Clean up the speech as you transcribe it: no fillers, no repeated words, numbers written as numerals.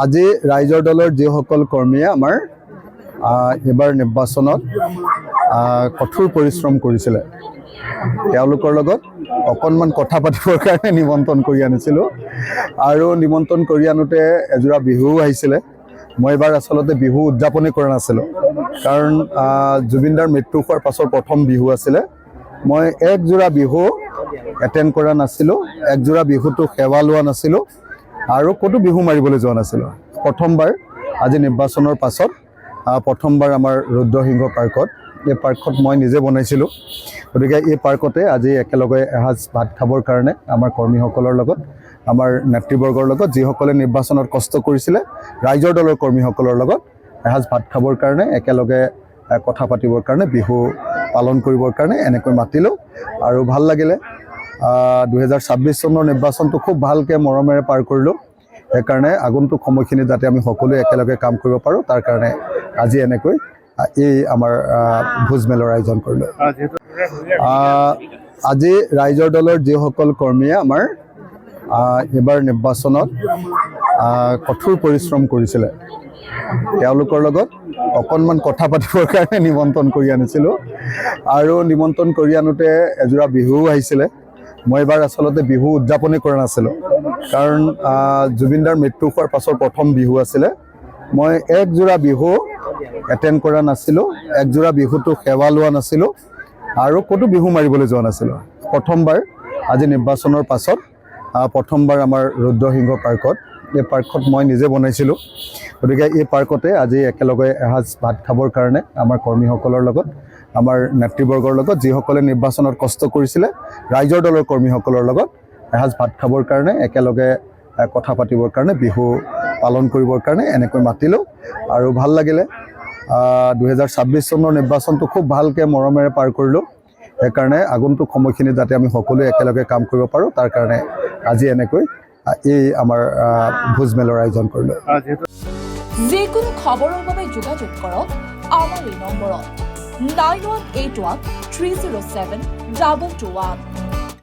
আজি ৰাইজৰ দলৰ যিসকল কৰ্মীয়ে আমাৰ এবাৰ নিৰ্বাচনত কঠোৰ পৰিশ্ৰম কৰিছিলে তেওঁলোকৰ লগত অকণমান কথা পাতিবৰ কাৰণে নিমন্ত্ৰণ কৰি আনিছিলোঁ আৰু নিমন্ত্ৰণ কৰি আনোতে এযোৰা বিহুও আহিছিলে। মই এবাৰ আচলতে বিহু উদযাপনেই কৰা নাছিলোঁ কাৰণ জুবিনদাৰ মৃত্যু হোৱাৰ পাছৰ প্ৰথম বিহু আছিলে। মই একযোৰা বিহু এটেণ্ড কৰা নাছিলোঁ, একযোৰা বিহুটো সেৱা লোৱা নাছিলোঁ আৰু ক'তো বিহু মাৰিবলৈ যোৱা নাছিলোঁ। প্ৰথমবাৰ আজি নিৰ্বাচনৰ পাছত প্ৰথমবাৰ আমাৰ ৰুদ্ৰসিংহ পাৰ্কত, এই পাৰ্কখন মই নিজে বনাইছিলোঁ। গতিকে এই পাৰ্কতে আজি একেলগে এসাঁজ ভাত খাবৰ কাৰণে আমাৰ কৰ্মীসকলৰ লগত, আমাৰ নেতৃবৰ্গৰ লগত, যিসকলে নিৰ্বাচনত কষ্ট কৰিছিলে, ৰাইজৰ দলৰ কৰ্মীসকলৰ লগত এসাঁজ ভাত খাবৰ কাৰণে, একেলগে কথা পাতিবৰ কাৰণে, বিহু পালন কৰিবৰ কাৰণে এনেকৈ মাতিলোঁ আৰু ভাল লাগিলে। 2026 চনৰ নিৰ্বাচনটো খুব ভালকৈ মৰমেৰে পাৰ কৰিলোঁ। সেইকাৰণে আগন্তুক সময়খিনিত যাতে আমি সকলোৱে একেলগে কাম কৰিব পাৰোঁ তাৰ কাৰণে আজি এনেকৈ এই আমাৰ ভোজমেলৰ আয়োজন কৰিলোঁ। আজি ৰাইজৰ দলৰ যিসকল কৰ্মীয়ে আমাৰ এবাৰ নিৰ্বাচনত কঠোৰ পৰিশ্ৰম কৰিছিলে তেওঁলোকৰ লগত অকণমান কথা পাতিবৰ কাৰণে নিমন্ত্ৰণ কৰি আনিছিলোঁ আৰু নিমন্ত্ৰণ কৰি আনোতে এযোৰা বিহুও আহিছিলে। মই এবাৰ আচলতে বিহু উদযাপনেই কৰা নাছিলোঁ কাৰণ জুবিনদাৰ মৃত্যু হোৱাৰ পাছৰ প্ৰথম বিহু আছিলে। মই একযোৰা বিহু এটেণ্ড কৰা নাছিলোঁ, একযোৰা বিহুটো সেৱা লোৱা নাছিলোঁ আৰু ক'তো বিহু মাৰিবলৈ যোৱা নাছিলোঁ। প্ৰথমবাৰ আজি নিৰ্বাচনৰ পাছত প্ৰথমবাৰ আমাৰ ৰুদ্ৰসিংহ পাৰ্কত, এই পাৰ্কখন মই নিজে বনাইছিলোঁ। গতিকে এই পাৰ্কতে আজি একেলগে এসাঁজ ভাত খাবৰ কাৰণে আমাৰ কৰ্মীসকলৰ লগত, আমাৰ নেতৃবৰ্গৰ লগত, যিসকলে নিৰ্বাচনত কষ্ট কৰিছিলে, ৰাইজৰ দলৰ কৰ্মীসকলৰ লগত এসাঁজ ভাত খাবৰ কাৰণে, একেলগে কথা পাতিবৰ কাৰণে, বিহু পালন কৰিবৰ কাৰণে এনেকৈ মাতিলোঁ আৰু ভাল লাগিলে। 2026 চনৰ নিৰ্বাচনটো খুব ভালকৈ মৰমেৰে পাৰ কৰিলোঁ। সেইকাৰণে আগন্তুক সময়খিনিত যাতে আমি সকলোৱে একেলগে কাম কৰিব পাৰোঁ তাৰ কাৰণে আজি এনেকৈ এই আমাৰ ভোজমেলৰ আয়োজন কৰিলোঁ। যিকোনো খবৰৰ বাবে যোগাযোগ কৰক আমাৰ এই নম্বৰত 9181 307 221।